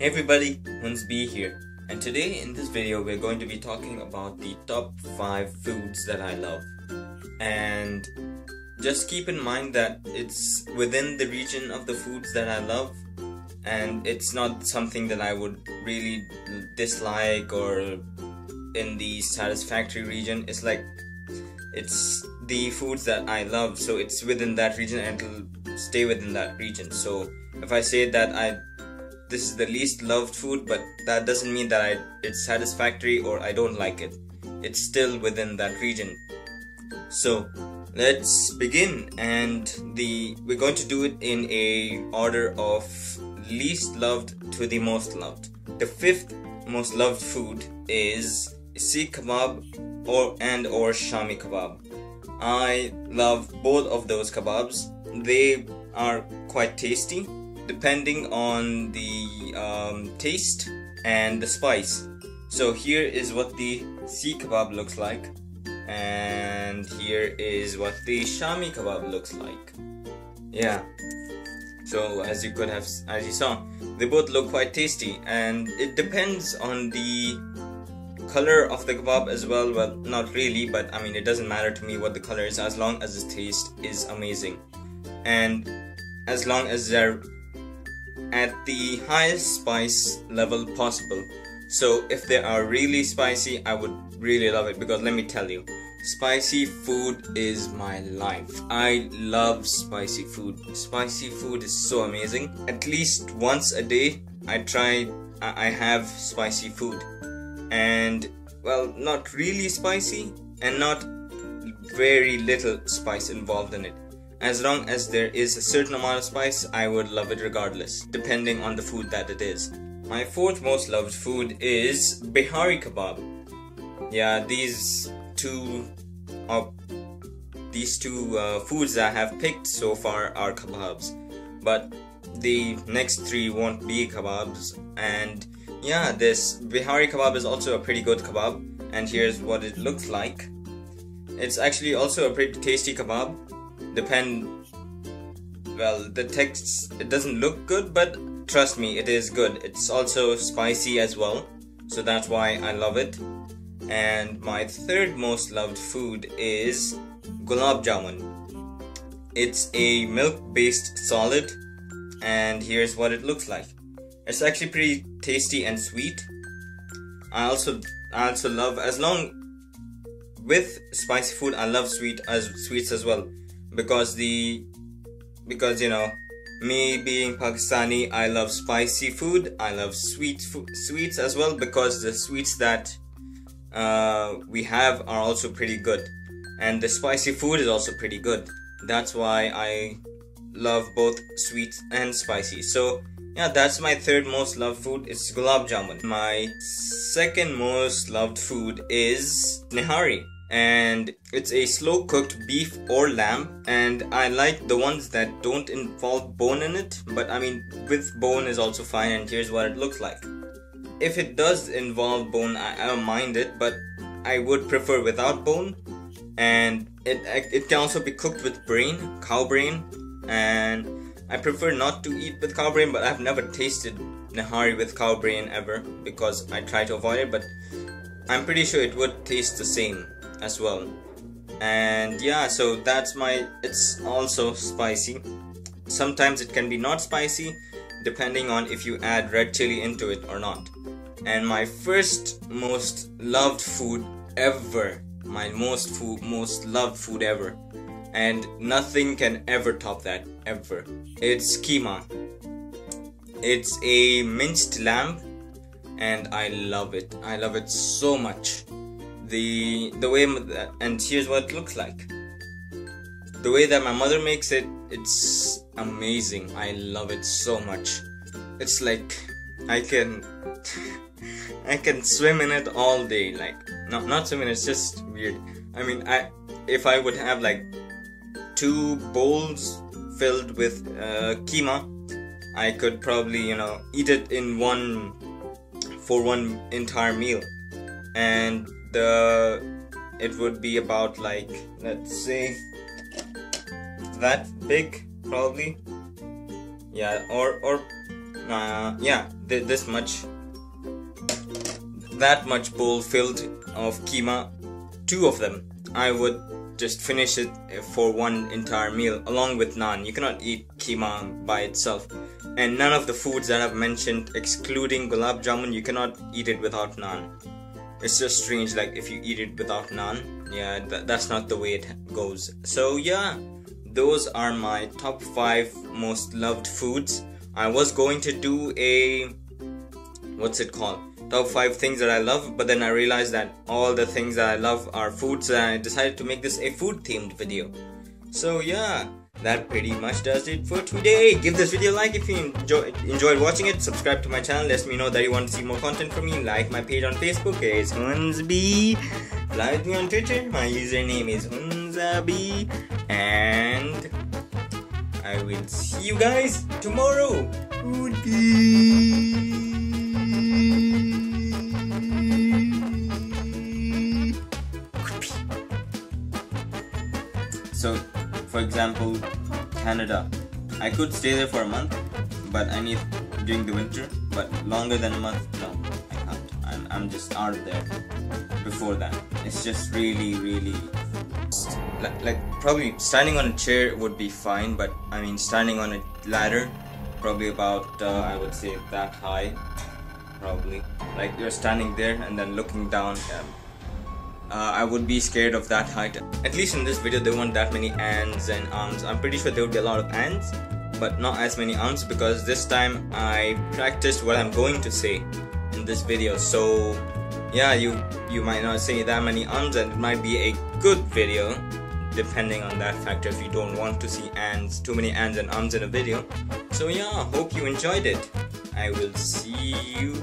Hey everybody, Huns B here, and today in this video we're going to be talking about the top 5 foods that I love. And just keep in mind that it's within the region of the foods that I love, and it's not something that I would really dislike or in the satisfactory region. It's like it's the foods that I love, so it's within that region and it'll stay within that region. So if I say that this is the least loved food, but that doesn't mean that it's satisfactory or I don't like it. It's still within that region. So let's begin, and we're going to do it in a order of least loved to the most loved. The 5th most loved food is Sikh kebab or Shami kebab. I love both of those kebabs. They are quite tasty depending on the taste and the spice. So here is what the Sikh kebab looks like, and here is what the Shami kebab looks like. Yeah. So as you saw, they both look quite tasty, and it depends on the color of the kebab as well. Well, not really, but I mean, it doesn't matter to me what the color is as long as the taste is amazing, and as long as they're at the highest spice level possible. So if they are really spicy, I would really love it, because let me tell you, spicy food is my life. I love spicy food. Spicy food is so amazing. At least once a day I have spicy food, and well, not really spicy and not very little spice involved in it. As long as there is a certain amount of spice, I would love it regardless, depending on the food that it is. My 4th most loved food is Bihari kebab. Yeah, these two foods that I have picked so far are kebabs, but the next 3 won't be kebabs. And yeah, this Bihari kebab is also a pretty good kebab, and here's what it looks like. It's actually also a pretty tasty kebab. The text, it doesn't look good, but trust me, it is good. It's also spicy as well, so that's why I love it. And my 3rd most loved food is gulab jamun. It's a milk-based solid, and here's what it looks like. It's actually pretty tasty and sweet. I also love, with spicy food, I love sweets as well, because you know, me being Pakistani, I love spicy food. I love sweets as well, because the sweets that we have are also pretty good, and the spicy food is also pretty good. That's why I love both sweet and spicy. So yeah, that's my 3rd most loved food. It's gulab jamun. My 2nd most loved food is nihari, and it's a slow cooked beef or lamb, and I like the ones that don't involve bone in it, but I mean, with bone is also fine, and here's what it looks like. If it does involve bone, I don't mind it, but I would prefer without bone. And it can also be cooked with cow brain, and I prefer not to eat with cow brain, but I've never tasted nihari with cow brain ever, because I try to avoid it, but I'm pretty sure it would taste the same as well. And yeah, so it's also spicy. Sometimes it can be not spicy, depending on if you add red chili into it or not. And my 1st most loved food ever, my most loved food ever, and nothing can ever top that, ever. It's keema. It's a minced lamb, and I love it. I love it so much. The way, and here's what it looks like. The way that my mother makes it, it's amazing. I love it so much. It's like I can swim in it all day. Like, not swim in it, it's just weird. I mean, if I would have like 2 bowls filled with keema, I could probably, eat it for one entire meal. And it would be about, like, let's say that big, probably. Yeah, or yeah, that much bowl filled of keema, 2 of them, I would just finish it for one entire meal along with naan. You cannot eat keema by itself, and none of the foods that I've mentioned, excluding gulab jamun, you cannot eat it without naan. It's just strange, like if you eat it without naan, yeah, that's not the way it goes. So yeah, those are my top 5 most loved foods. I was going to do a, what's it called, top 5 things that I love, but then I realized that all the things that I love are foods, and I decided to make this a food themed video. So yeah, that pretty much does it for today. Give this video a like if you enjoyed watching it. Subscribe to my channel, let me know that you want to see more content from me. Like my page on Facebook, it's Hunsby. Fly with me on Twitter, my username is Hunzabi. And I will see you guys tomorrow. Goodbye. So, for example, Canada, I could stay there for a month, but I need during the winter. But longer than a month, no, I can't. I'm just out of there before that. It's just really like probably standing on a chair would be fine, but I mean standing on a ladder, probably about I would say that high, probably. Like you're standing there and then looking down. I would be scared of that height. At least in this video there weren't that many ands and arms. I'm pretty sure there would be a lot of ands, but not as many arms, because this time I practiced what I'm going to say in this video. So yeah, you might not say that many arms, and it might be a good video depending on that factor if you don't want to see too many ands and arms in a video. So yeah, hope you enjoyed it. I will see you